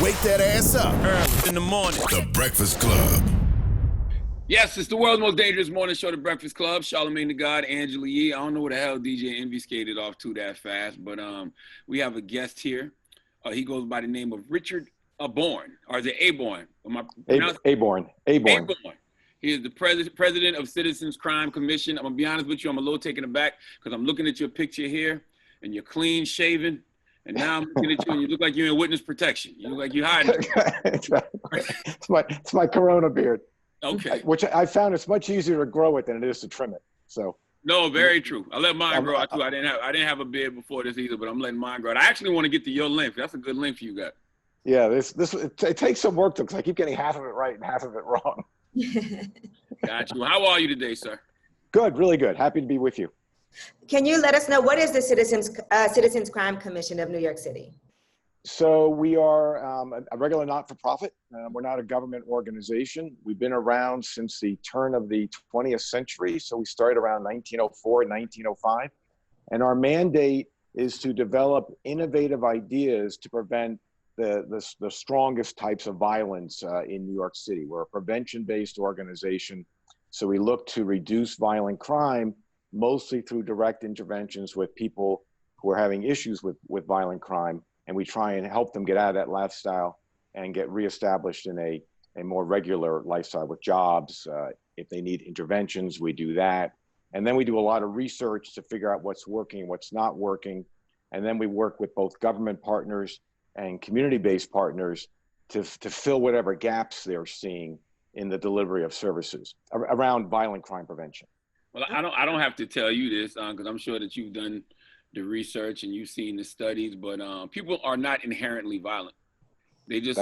Wake that ass up. Early in the morning. The Breakfast Club. Yes, it's the world's most dangerous morning show, The Breakfast Club. Charlamagne the God, Angela Yee. I don't know where the hell DJ Envy skated off to that fast, but we have a guest here. He goes by the name of Richard Aborn, or is it Aborn? Aborn. Aborn. He is the president of Citizens Crime Commission. I'm going to be honest with you, I'm a little taken aback because I'm looking at your picture here, and you're clean shaven. And now I'm looking at you, and you look like you're in witness protection. You look like you're hiding. It's my Corona beard. Okay. Which I found it's much easier to grow it than it is to trim it. So. No, very true. I let mine grow out too. I didn't have a beard before this either, but I'm letting mine grow out. I actually want to get to your length. That's a good length you got. Yeah, it takes some work because I keep getting half of it right and half of it wrong. Got you. How are you today, sir? Good, really good. Happy to be with you. Can you let us know what is the Citizens Crime Commission of New York City? So we are a regular not-for-profit. We're not a government organization. We've been around since the turn of the 20th century. So we started around 1904, 1905. And our mandate is to develop innovative ideas to prevent the strongest types of violence in New York City. We're a prevention-based organization. So we look to reduce violent crime, mostly through direct interventions with people who are having issues with violent crime. And we try and help them get out of that lifestyle and get reestablished in a more regular lifestyle with jobs. If they need interventions, we do that. And then we do a lot of research to figure out what's working, what's not working. And then we work with both government partners and community-based partners to fill whatever gaps they're seeing in the delivery of services around violent crime prevention. Well, I don't have to tell you this because I'm sure that you've done the research and you've seen the studies, but people are not inherently violent. They just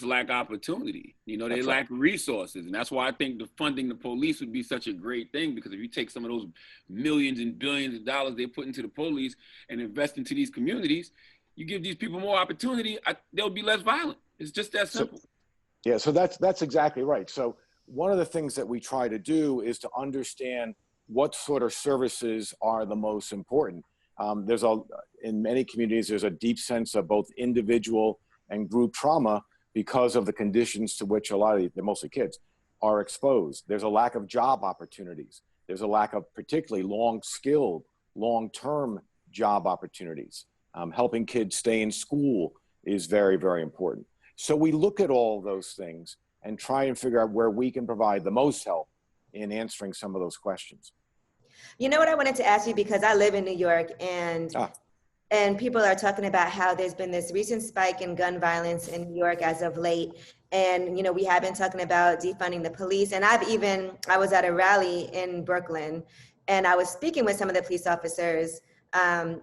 lack opportunity. You know, they lack resources. And that's why I think defunding the police would be such a great thing, because if you take some of those millions and billions of dollars they put into the police and invest into these communities, you give these people more opportunity, they'll be less violent. It's just that simple. So that's exactly right. So one of the things that we try to do is to understand what sort of services are the most important. In many communities, there's a deep sense of both individual and group trauma because of the conditions to which a lot of they're mostly kids, are exposed. There's a lack of job opportunities. There's a lack of particularly long-skilled, long-term job opportunities. Helping kids stay in school is very, very important. So we look at all those things and try and figure out where we can provide the most help in answering some of those questions. You know what I wanted to ask you, because I live in New York, and people are talking about how there's been this recent spike in gun violence in New York as of late. And, you know, we have been talking about defunding the police. And I was at a rally in Brooklyn, and I was speaking with some of the police officers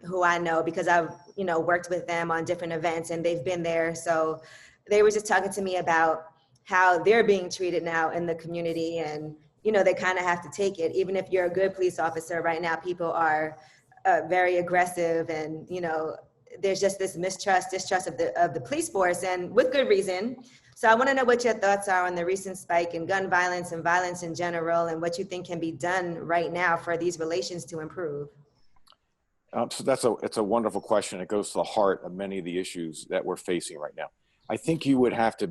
who I know because I've, worked with them on different events and they've been there. So they were just talking to me about how they're being treated now in the community, and they kind of have to take it. Even if you're a good police officer right now, people are very aggressive, and, there's just this distrust of the police force, and with good reason. So I want to know what your thoughts are on the recent spike in gun violence and violence in general, and what you think can be done right now for these relations to improve. So it's a wonderful question. It goes to the heart of many of the issues that we're facing right now. I think you would have to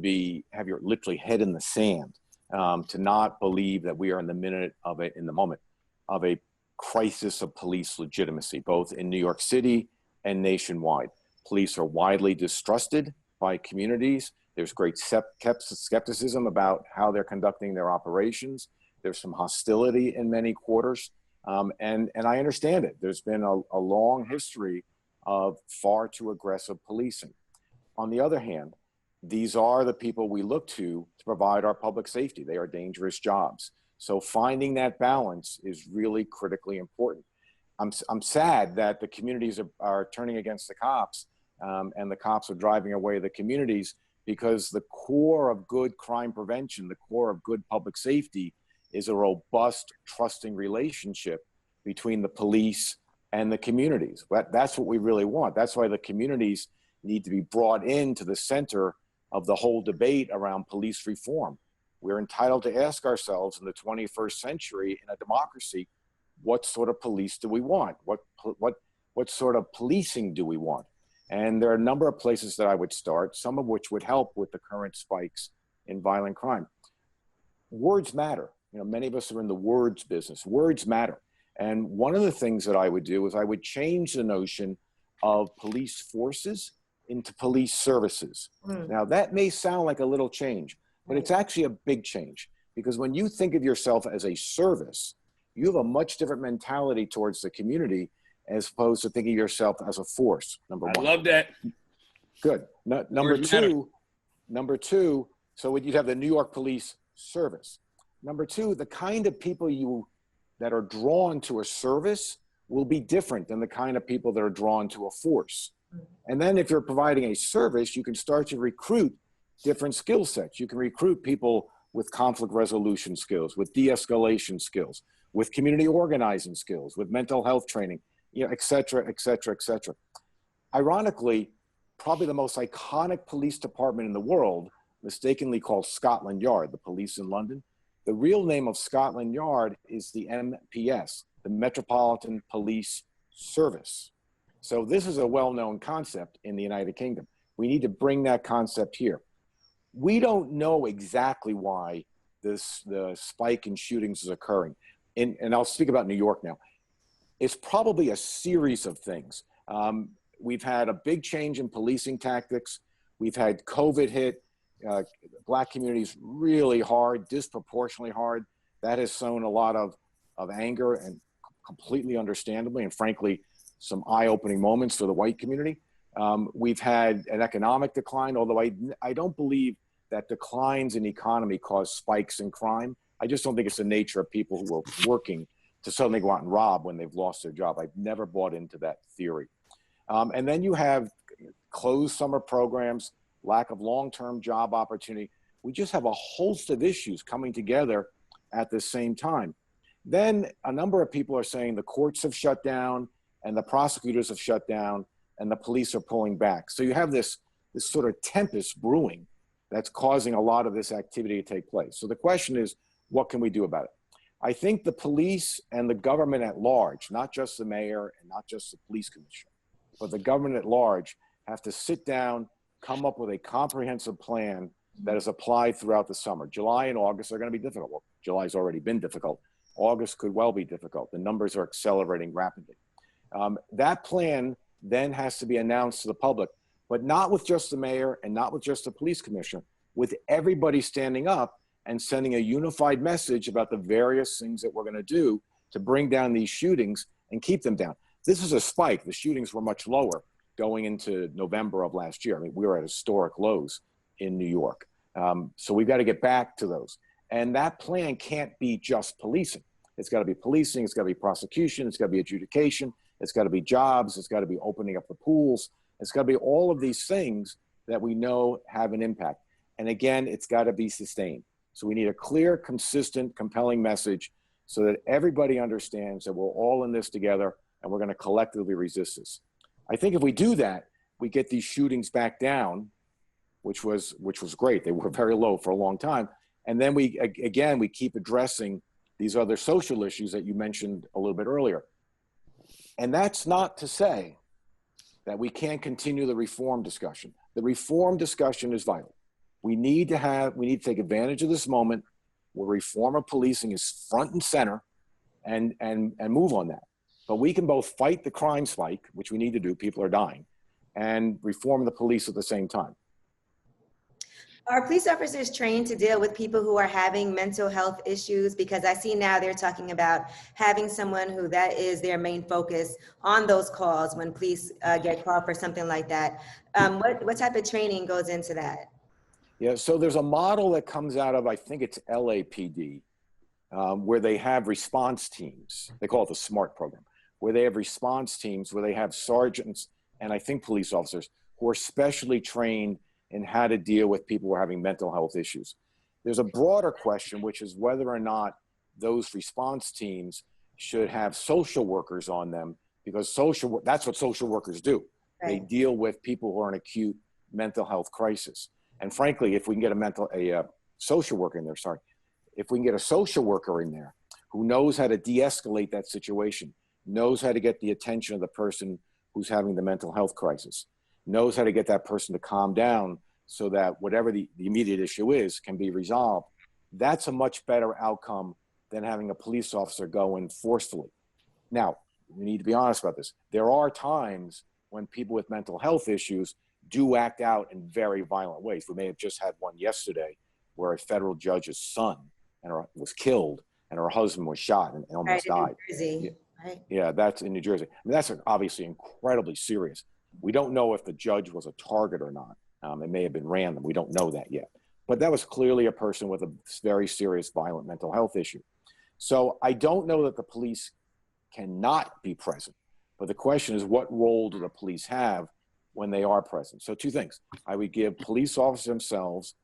have your literally head in the sand to not believe that we are in the moment of a crisis of police legitimacy, both in New York City and nationwide. Police are widely distrusted by communities. There's great skepticism about how they're conducting their operations. There's some hostility in many quarters. And I understand it. There's been a long history of far too aggressive policing. On the other hand, these are the people we look to provide our public safety. They are dangerous jobs. So finding that balance is really critically important. I'm sad that the communities are turning against the cops, and the cops are driving away the communities, because the core of good crime prevention, the core of good public safety, is a robust, trusting relationship between the police and the communities. That's what we really want. That's why the communities need to be brought into the center of the whole debate around police reform. We're entitled to ask ourselves in the 21st century in a democracy, what sort of police do we want? What sort of policing do we want? And there are a number of places that I would start, some of which would help with the current spikes in violent crime. Words matter. You know, many of us are in the words business. Words matter. And one of the things that I would do is I would change the notion of police forces into police services. Now, that may sound like a little change, but it's actually a big change, because when you think of yourself as a service, you have a much different mentality towards the community as opposed to thinking of yourself as a force, number one. I love that. Good. Number two, so you'd have the New York Police Service. Number two, the kind of people that are drawn to a service will be different than the kind of people that are drawn to a force. And then if you're providing a service, you can start to recruit different skill sets. You can recruit people with conflict resolution skills, with de-escalation skills, with community organizing skills, with mental health training, you know, et cetera, et cetera, et cetera. Ironically, probably the most iconic police department in the world, mistakenly called Scotland Yard, the police in London. The real name of Scotland Yard is the MPS, the Metropolitan Police Service. So this is a well-known concept in the United Kingdom. We need to bring that concept here. We don't know exactly why the spike in shootings is occurring. And I'll speak about New York now. It's probably a series of things. We've had a big change in policing tactics. We've had COVID hit Black communities really hard, disproportionately hard. That has sown a lot of anger, and completely understandably, and frankly, some eye-opening moments for the white community. We've had an economic decline, although I don't believe that declines in economy cause spikes in crime. I just don't think it's the nature of people who are working to suddenly go out and rob when they've lost their job. I've never bought into that theory. And then you have closed summer programs, lack of long-term job opportunity. We just have a host of issues coming together at the same time. Then a number of people are saying the courts have shut down and the prosecutors have shut down and the police are pulling back. So you have this sort of tempest brewing that's causing a lot of this activity to take place. So the question is, what can we do about it? I think the police and the government at large, not just the mayor and not just the police commissioner, but the government at large, have to sit down, come up with a comprehensive plan that is applied throughout the summer. July and August are going to be difficult. Well, July's already been difficult. August could well be difficult. The numbers are accelerating rapidly. That plan then has to be announced to the public, but not with just the mayor and not with just the police commissioner, with everybody standing up and sending a unified message about the various things that we're going to do to bring down these shootings and keep them down. This is a spike. The shootings were much lower going into November of last year. I mean, we were at historic lows in New York. So we've got to get back to those. And that plan can't be just policing. It's got to be policing, it's got to be prosecution, it's got to be adjudication, it's got to be jobs, it's got to be opening up the pools, it's got to be all of these things that we know have an impact. And again, it's got to be sustained. So we need a clear, consistent, compelling message so that everybody understands that we're all in this together and we're going to collectively resist this. I think if we do that, we get these shootings back down, which was great. They were very low for a long time. And then we keep addressing these other social issues that you mentioned a little bit earlier. And that's not to say that we can't continue the reform discussion. The reform discussion is vital. We need to take advantage of this moment where reform of policing is front and center and move on that. But we can both fight the crime spike, which we need to do, people are dying, and reform the police at the same time. Are police officers trained to deal with people who are having mental health issues? Because I see now they're talking about having someone who that is their main focus on those calls when police get called for something like that. What type of training goes into that? Yeah, so there's a model that comes out of, I think it's LAPD, where they have response teams. They call it the SMART program, where they have response teams, where they have sergeants and I think police officers who are specially trained in how to deal with people who are having mental health issues. There's a broader question, which is whether or not those response teams should have social workers on them, because that's what social workers do. Right. They deal with people who are in acute mental health crisis. And frankly, if we can get a social worker in there, if we can get a social worker in there who knows how to de-escalate that situation, knows how to get the attention of the person who's having the mental health crisis, knows how to get that person to calm down so that whatever the immediate issue is can be resolved, that's a much better outcome than having a police officer go in forcefully. Now, we need to be honest about this. There are times when people with mental health issues do act out in very violent ways. We may have just had one yesterday where a federal judge's son was killed and her husband was shot and almost died. New Jersey, right? Yeah, that's in New Jersey. I mean, that's obviously incredibly serious. We don't know if the judge was a target or not. It may have been random. We don't know that yet. But that was clearly a person with a very serious violent mental health issue. So I don't know that the police cannot be present. But the question is, what role do the police have when they are present? So two things. I would give police officers themselves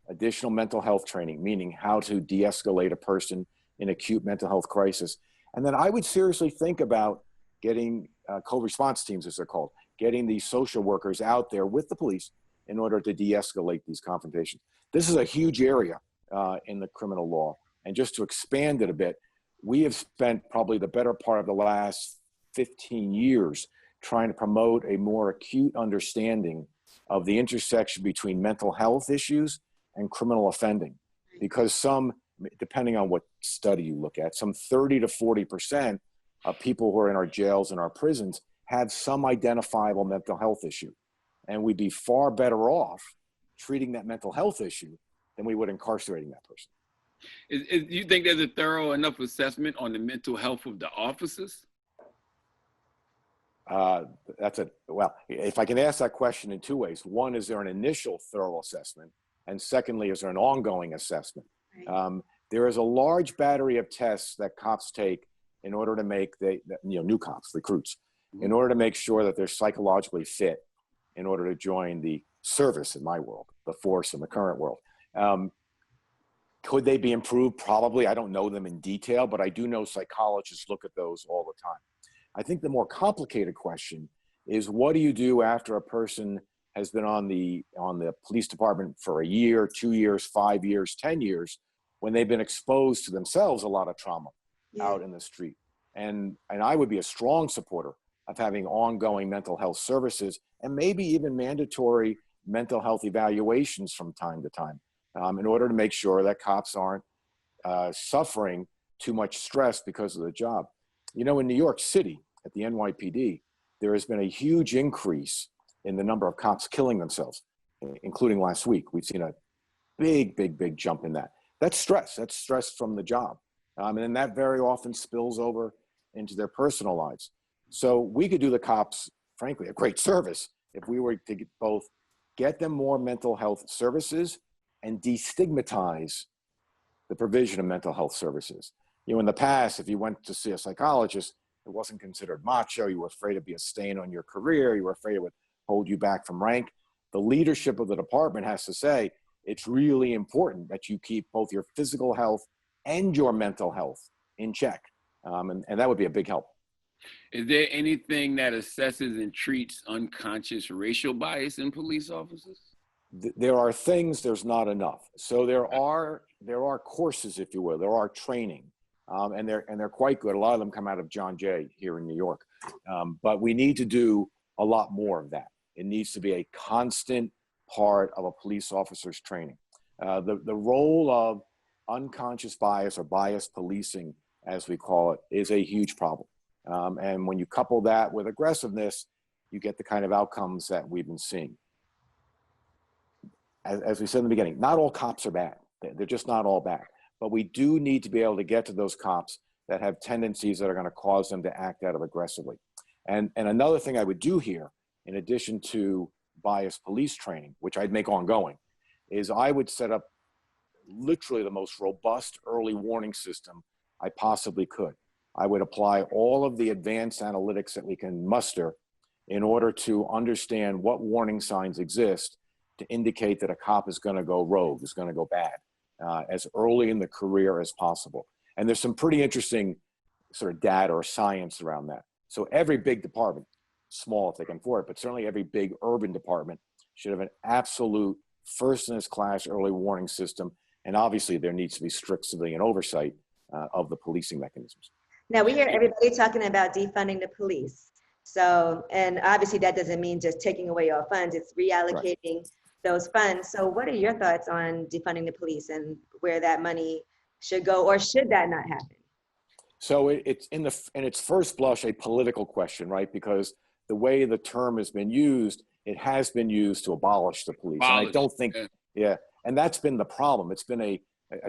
additional mental health training, meaning how to de-escalate a person in acute mental health crisis. And then I would seriously think about getting co-response teams, as they're called, getting these social workers out there with the police in order to de-escalate these confrontations. This is a huge area in the criminal law. And just to expand it a bit, we have spent probably the better part of the last 15 years trying to promote a more acute understanding of the intersection between mental health issues and criminal offending. Because some, depending on what study you look at, some 30 to 40% of people who are in our jails and our prisons have some identifiable mental health issue. And we'd be far better off treating that mental health issue than we would incarcerating that person. Do you think there's a thorough enough assessment on the mental health of the officers? Well, if I can ask that question in two ways. One, is there an initial thorough assessment? And secondly, is there an ongoing assessment? Right. There is a large battery of tests that cops take in order to make new cops, recruits, in order to make sure that they're psychologically fit in order to join the service in my world, the force in the current world. Could they be improved? Probably. I don't know them in detail, but I do know psychologists look at those all the time. I think the more complicated question is, what do you do after a person has been on the police department for a year, 2 years, 5 years, 10 years, when they've been exposed to themselves a lot of trauma out in the street? And I would be a strong supporter of having ongoing mental health services and maybe even mandatory mental health evaluations from time to time in order to make sure that cops aren't suffering too much stress because of the job. You know, in New York City, at the NYPD, there has been a huge increase in the number of cops killing themselves, including last week. We've seen a big jump in that. That's stress. That's stress from the job. And then that very often spills over into their personal lives. So we could do the cops, frankly, a great service if we were to both get them more mental health services and destigmatize the provision of mental health services. You know, in the past, if you went to see a psychologist, it wasn't considered macho. You were afraid it'd be a stain on your career. You were afraid it would hold you back from rank. The leadership of the department has to say, it's really important that you keep both your physical health and your mental health in check. And that would be a big help. Is there anything that assesses and treats unconscious racial bias in police officers? There are things, there's not enough. So there are courses, if you will, there are training, and they're quite good. A lot of them come out of John Jay here in New York. But we need to do a lot more of that. It needs to be a constant part of a police officer's training. The role of unconscious bias or bias policing, as we call it, is a huge problem. And when you couple that with aggressiveness, you get the kind of outcomes that we've been seeing. As we said in the beginning, not all cops are bad. They're just not all bad. But we do need to be able to get to those cops that have tendencies that are going to cause them to act out aggressively. And another thing I would do here, in addition to bias police training, which I'd make ongoing, is I would set up literally the most robust early warning system I possibly could. I would apply all of the advanced analytics that we can muster in order to understand what warning signs exist to indicate that a cop is going to go rogue, is going to go bad, as early in the career as possible. And there's some pretty interesting sort of data or science around that. So every big department, small if they can afford it, but certainly every big urban department should have an absolute first-in-its-class early warning system. And obviously there needs to be strict civilian oversight of the policing mechanisms. Now we hear everybody talking about defunding the police. So, and obviously that doesn't mean just taking away all funds, it's reallocating those funds. So what are your thoughts on defunding the police and where that money should go, or should that not happen? So it's in its first blush a political question, right? Because the way the term has been used, it has been used to abolish the police. And I don't think, and that's been the problem. It's been I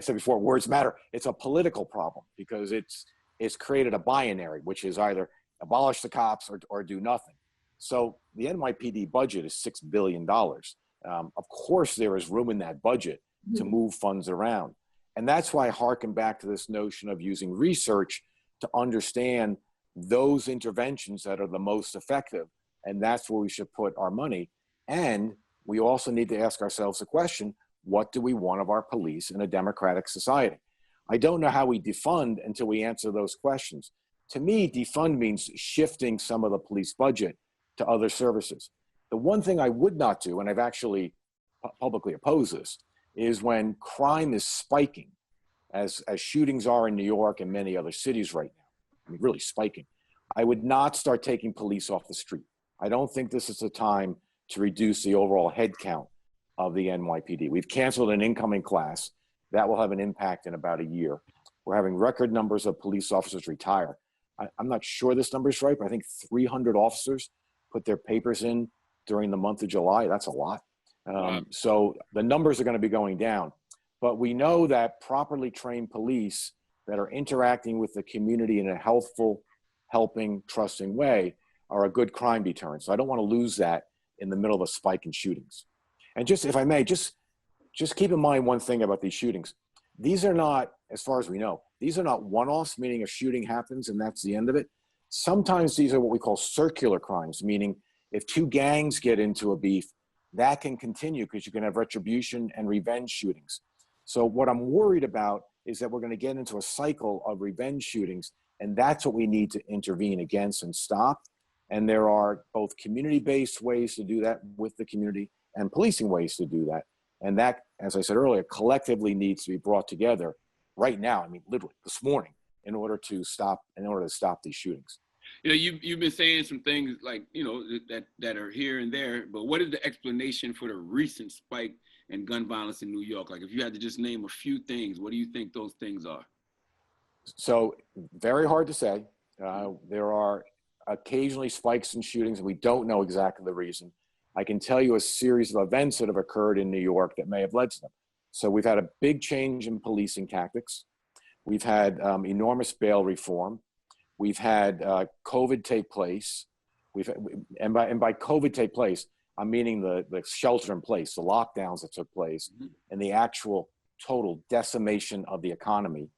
said before, words matter. It's a political problem because it's created a binary, which is either abolish the cops or do nothing. So the NYPD budget is $6 billion. Of course, there is room in that budget to move funds around. And that's why I hearken back to this notion of using research to understand those interventions that are the most effective. And that's where we should put our money. And we also need to ask ourselves the question, what do we want of our police in a democratic society? I don't know how we defund until we answer those questions. To me, defund means shifting some of the police budget to other services. The one thing I would not do, and I've actually publicly opposed this, is when crime is spiking, as shootings are in New York and many other cities right now, I mean, really spiking, I would not start taking police off the street. I don't think this is the time to reduce the overall head count of the NYPD. We've canceled an incoming class. That will have an impact in about a year. We're having record numbers of police officers retire. I'm not sure this number is right, but I think 300 officers put their papers in during the month of July. That's a lot. So the numbers are going to be going down. But we know that properly trained police that are interacting with the community in a healthful, helping, trusting way are a good crime deterrent. So I don't want to lose that in the middle of a spike in shootings. And just, if I may, just keep in mind one thing about these shootings. These are not, as far as we know, these are not one-offs, meaning a shooting happens and that's the end of it. Sometimes these are what we call circular crimes, meaning if two gangs get into a beef, that can continue because you can have retribution and revenge shootings. So what I'm worried about is that we're going to get into a cycle of revenge shootings, and that's what we need to intervene against and stop. And there are both community-based ways to do that with the community and policing ways to do that. And that, as I said earlier, collectively needs to be brought together right now. I mean, literally this morning, in order to stop these shootings. You know, you've been saying some things like, you know, that are here and there, but what is the explanation for the recent spike in gun violence in New York? Like, if you had to just name a few things, what do you think those things are? So very hard to say. There are occasionally spikes in shootings, and we don't know exactly the reason. I can tell you a series of events that have occurred in New York that may have led to them. So we've had a big change in policing tactics. We've had enormous bail reform. We've had COVID take place. And by COVID take place, I'm meaning the shelter in place, the lockdowns that took place, and the actual total decimation of the economy.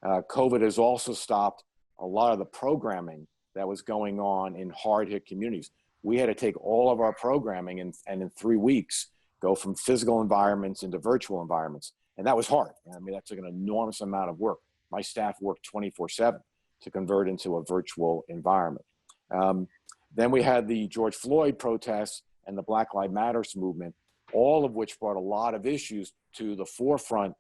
COVID has also stopped a lot of the programming that was going on in hard-hit communities. We had to take all of our programming and in 3 weeks, go from physical environments into virtual environments. And that was hard. I mean, that took an enormous amount of work. My staff worked 24/7 to convert into a virtual environment. Then we had the George Floyd protests and the Black Lives Matter movement, all of which brought a lot of issues to the forefront,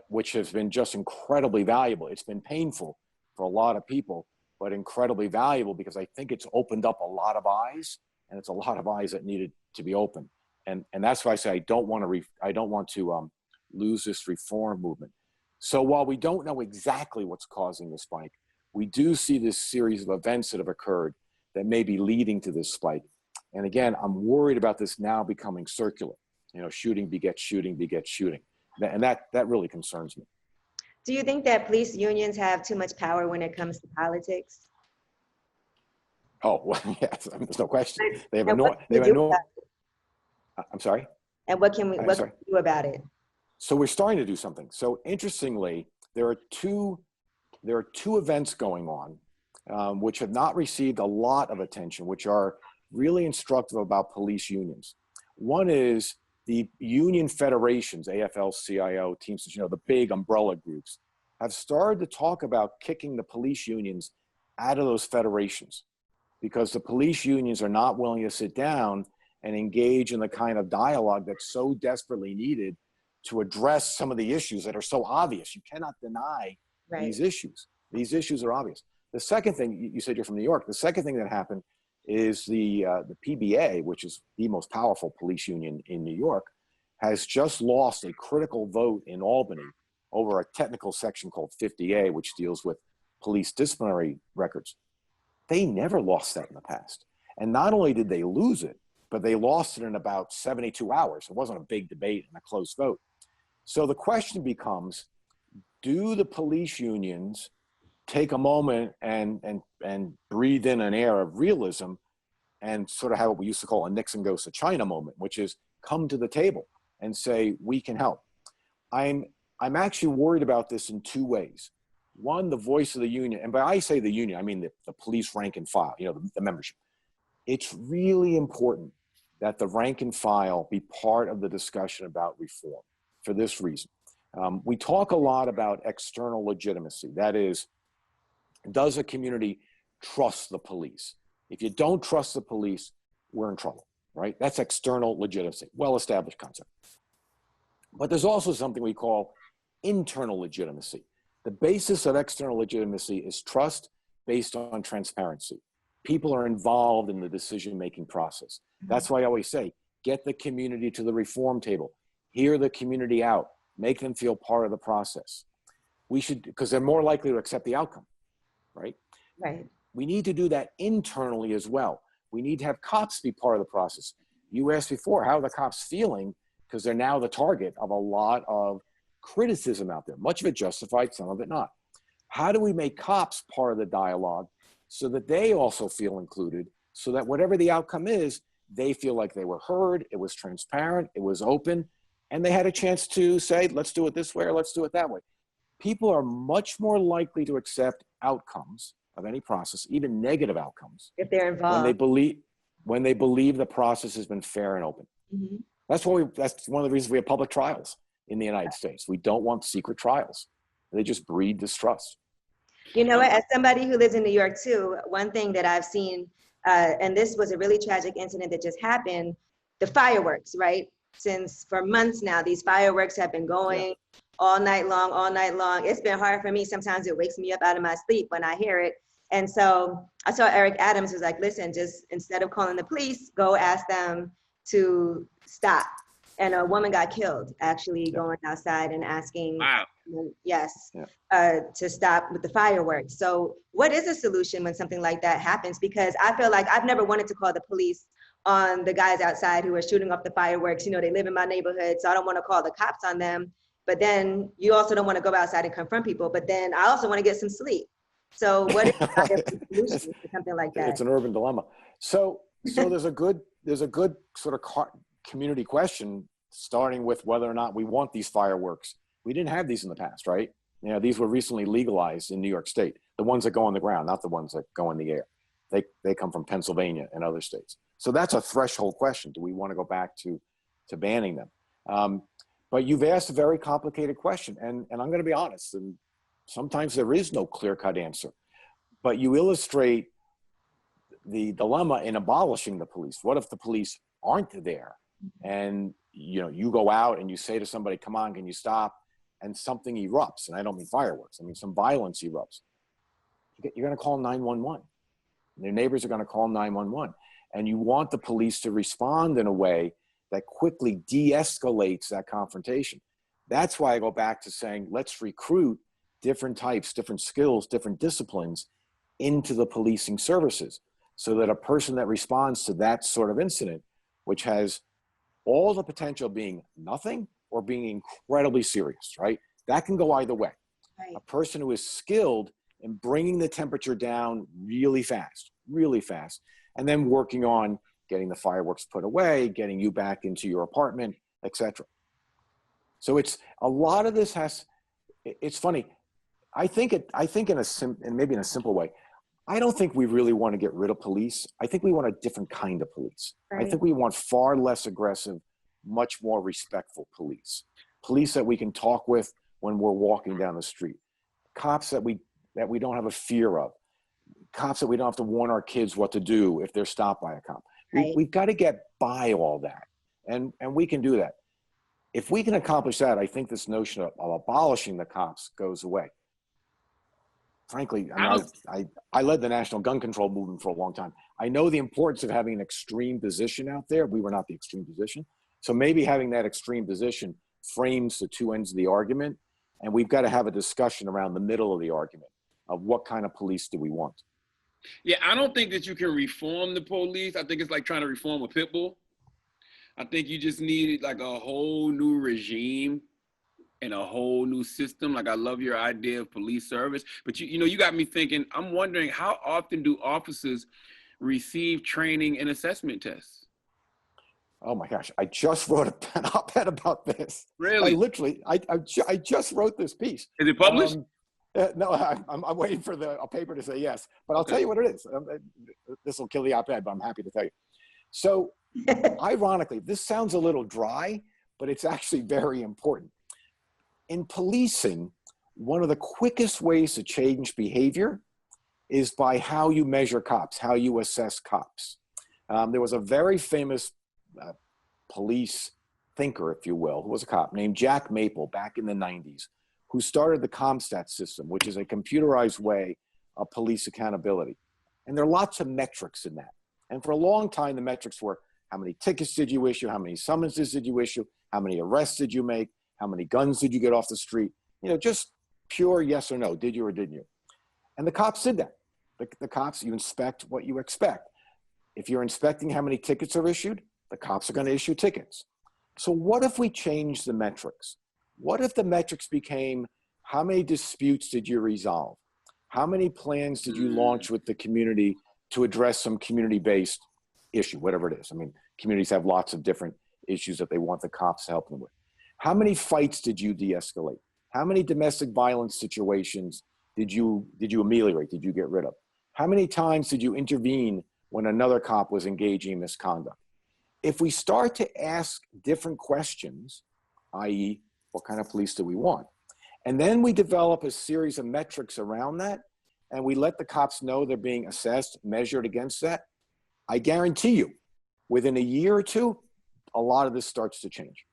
which has been just incredibly valuable. It's been painful for a lot of people, but incredibly valuable because I think it's opened up a lot of eyes, and it's a lot of eyes that needed to be opened. And that's why I say I don't want to lose this reform movement. So while we don't know exactly what's causing the spike, we do see this series of events that have occurred that may be leading to this spike. And again, I'm worried about this now becoming circular. You know, shooting begets shooting begets shooting. And that really concerns me. Do you think that police unions have too much power when it comes to politics? Oh, well, yes, there's no question. They have I'm sorry? And what can we do about it? So we're starting to do something. So interestingly, there are two events going on which have not received a lot of attention, which are really instructive about police unions. One is the union federations, AFL-CIO, Teamsters, you know, the big umbrella groups, have started to talk about kicking the police unions out of those federations because the police unions are not willing to sit down and engage in the kind of dialogue that's so desperately needed to address some of the issues that are so obvious. You cannot deny these issues. These issues are obvious. The second thing, you said you're from New York. The second thing that happened is the PBA, which is the most powerful police union in New York, has just lost a critical vote in Albany over a technical section called 50A, which deals with police disciplinary records. They never lost that in the past. And not only did they lose it, but they lost it in about 72 hours. It wasn't a big debate and a close vote. So the question becomes, do the police unions take a moment and breathe in an air of realism and sort of have what we used to call a Nixon goes to China moment, which is come to the table and say, we can help. I'm actually worried about this in two ways. One, the voice of the union, and by I say the union, I mean the police rank and file, the membership. It's really important that the rank and file be part of the discussion about reform for this reason. We talk a lot about external legitimacy. That is, does a community trust the police? If you don't trust the police, we're in trouble, right? That's external legitimacy, well-established concept. But there's also something we call internal legitimacy. The basis of external legitimacy is trust based on transparency. People are involved in the decision-making process. That's why I always say, get the community to the reform table, hear the community out, make them feel part of the process. We should, because they're more likely to accept the outcome, right? Right. We need to do that internally as well. We need to have cops be part of the process. You asked before, how are the cops feeling? Because they're now the target of a lot of criticism out there, much of it justified, some of it not. How do we make cops part of the dialogue so that they also feel included, so that whatever the outcome is, they feel like they were heard, it was transparent, it was open, and they had a chance to say, let's do it this way or let's do it that way. People are much more likely to accept outcomes of any process, even negative outcomes, if they're involved, when they believe the process has been fair and open. Mm-hmm. That's one of the reasons we have public trials in the United States. We don't want secret trials. They just breed distrust. You know, as somebody who lives in New York too, one thing that I've seen, and this was a really tragic incident that just happened, the fireworks, right? Since for months now, these fireworks have been going all night long, all night long. It's been hard for me. Sometimes it wakes me up out of my sleep when I hear it. And so I saw Eric Adams was like, listen, just instead of calling the police, go ask them to stop. And a woman got killed actually going outside and asking, to stop with the fireworks. So what is a solution when something like that happens? Because I feel like I've never wanted to call the police on the guys outside who are shooting up the fireworks. You know, they live in my neighborhood, so I don't want to call the cops on them. But then you also don't want to go outside and confront people. But then I also want to get some sleep. So what is the solution to something like that? It's an urban dilemma. So there's a good sort of community question, starting with whether or not we want these fireworks. We didn't have these in the past, right? You know, these were recently legalized in New York State. The ones that go on the ground, not the ones that go in the air. They come from Pennsylvania and other states. So that's a threshold question. Do we want to go back to banning them? But you've asked a very complicated question, and I'm going to be honest, and sometimes there is no clear-cut answer. But you illustrate the dilemma in abolishing the police. What if the police aren't there? And you go out and you say to somebody, come on, can you stop? And something erupts, and I don't mean fireworks. I mean some violence erupts. You're going to call 911. Their neighbors are going to call 911. And you want the police to respond in a way that quickly de-escalates that confrontation. That's why I go back to saying, let's recruit different types, different skills, different disciplines into the policing services, so that a person that responds to that sort of incident, which has all the potential being nothing or being incredibly serious, right? That can go either way. Right. A person who is skilled in bringing the temperature down really fast, and then working on getting the fireworks put away, getting you back into your apartment, etc. So it's a lot of this it's funny. I think maybe in a simple way, I don't think we really want to get rid of police. I think we want a different kind of police. Right. I think we want far less aggressive, much more respectful police. Police that we can talk with when we're walking down the street. Cops that we don't have a fear of. Cops that we don't have to warn our kids what to do if they're stopped by a cop. Right. We've got to get by all that. And we can do that. If we can accomplish that, I think this notion of abolishing the cops goes away. frankly, I led the national gun control movement for a long time. I know the importance of having an extreme position out there. We were not the extreme position. So maybe having that extreme position frames the two ends of the argument. And we've got to have a discussion around the middle of the argument of what kind of police do we want. Yeah, I don't think that you can reform the police. I think it's like trying to reform a pit bull. I think you just need like a whole new regime and a whole new system. Like, I love your idea of police service, but you got me thinking. I'm wondering, how often do officers receive training and assessment tests? Oh my gosh, I just wrote an op-ed about this. Really? I just wrote this piece. Is it published? No, I'm waiting for a paper to say yes, but I'll tell you what it is. This will kill the op-ed, but I'm happy to tell you. So ironically, this sounds a little dry, but it's actually very important. In policing, one of the quickest ways to change behavior is by how you measure cops, how you assess cops. There was a very famous police thinker, if you will, who was a cop named Jack Maple back in the 90s, who started the CompStat system, which is a computerized way of police accountability. And there are lots of metrics in that. And for a long time, the metrics were: how many tickets did you issue? How many summonses did you issue? How many arrests did you make? How many guns did you get off the street? Just pure yes or no. Did you or didn't you? And the cops did that. The cops, you inspect what you expect. If you're inspecting how many tickets are issued, the cops are going to issue tickets. So what if we change the metrics? What if the metrics became: how many disputes did you resolve? How many plans did you launch with the community to address some community-based issue, whatever it is? I mean, communities have lots of different issues that they want the cops to help them with. How many fights did you de-escalate? How many domestic violence situations did you ameliorate? Did you get rid of? How many times did you intervene when another cop was engaging in misconduct? If we start to ask different questions, i.e., what kind of police do we want? And then we develop a series of metrics around that, and we let the cops know they're being assessed, measured against that, I guarantee you, within a year or two, a lot of this starts to change.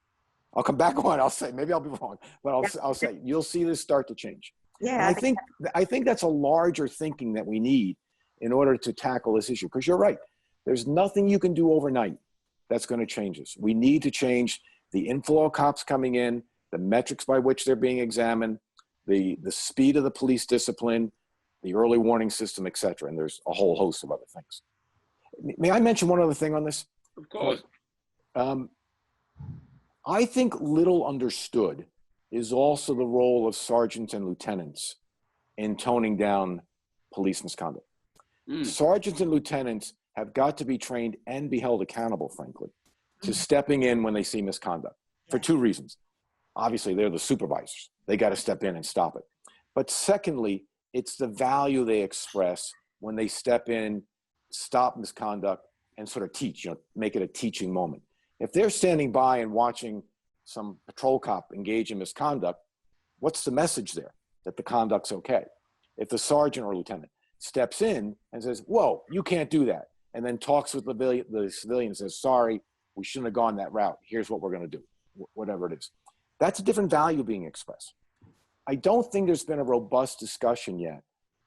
I'll come back on, I'll say, maybe I'll be wrong, but I'll say, you'll see this start to change. Yeah. And I think that's a larger thinking that we need in order to tackle this issue, because you're right. There's nothing you can do overnight that's going to change this. We need to change the inflow of cops coming in, the metrics by which they're being examined, the speed of the police discipline, the early warning system, et cetera. And there's a whole host of other things. May I mention one other thing on this? Of course. I think little understood is also the role of sergeants and lieutenants in toning down police misconduct. Sergeants and lieutenants have got to be trained and be held accountable, frankly, to stepping in when they see misconduct for two reasons. Obviously, they're the supervisors. They got to step in and stop it. But secondly, it's the value they express when they step in, stop misconduct, and sort of teach, make it a teaching moment. If they're standing by and watching some patrol cop engage in misconduct, what's the message there? That the conduct's okay. If the sergeant or lieutenant steps in and says, whoa, you can't do that, and then talks with the civilian and says, sorry, we shouldn't have gone that route. Here's what we're going to do, whatever it is. That's a different value being expressed. I don't think there's been a robust discussion yet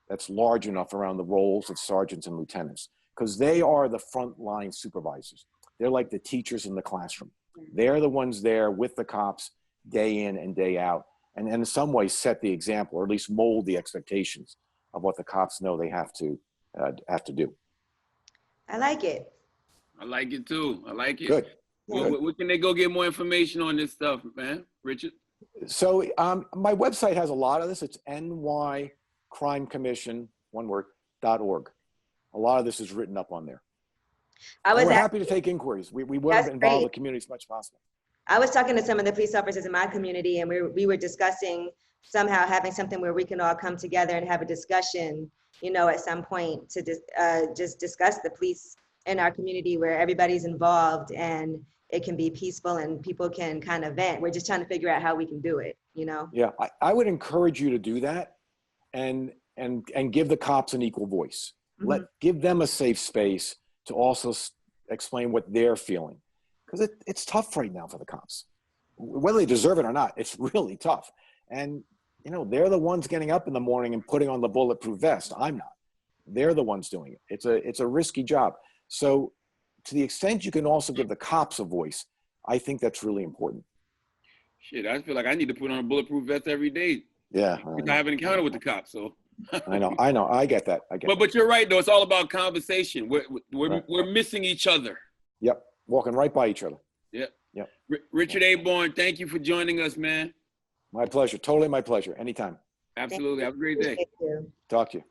that's large enough around the roles of sergeants and lieutenants, because they are the frontline supervisors. They're like the teachers in the classroom. They're the ones there with the cops day in and day out, and in some ways set the example, or at least mold the expectations of what the cops know they have to do. I like it. I like it too. I like it. Good. Where can they go get more information on this stuff, man? Richard? So my website has a lot of this. It's NYCrimecommission, one word, .org. A lot of this is written up on there. We're happy to take inquiries. We want to involve the community as much as possible. I was talking to some of the police officers in my community, and we were discussing somehow having something where we can all come together and have a discussion, at some point to just discuss the police in our community where everybody's involved and it can be peaceful and people can kind of vent. We're just trying to figure out how we can do it, Yeah, I would encourage you to do that and give the cops an equal voice. Mm-hmm. Give them a safe space to also explain what they're feeling. Because it's tough right now for the cops. Whether they deserve it or not, it's really tough. And you know, they're the ones getting up in the morning and putting on the bulletproof vest. I'm not. They're the ones doing it. It's a risky job. So to the extent you can also give the cops a voice, I think that's really important. Shit, I feel like I need to put on a bulletproof vest every day. Yeah. Because I have an encounter with the cops, so. I know. I get that. But you're right, though. It's all about conversation. We're missing each other. Yep. Walking right by each other. Yep. Yep. Richard Aborn, thank you for joining us, man. My pleasure. Totally my pleasure. Anytime. Absolutely. Have a great day. Talk to you.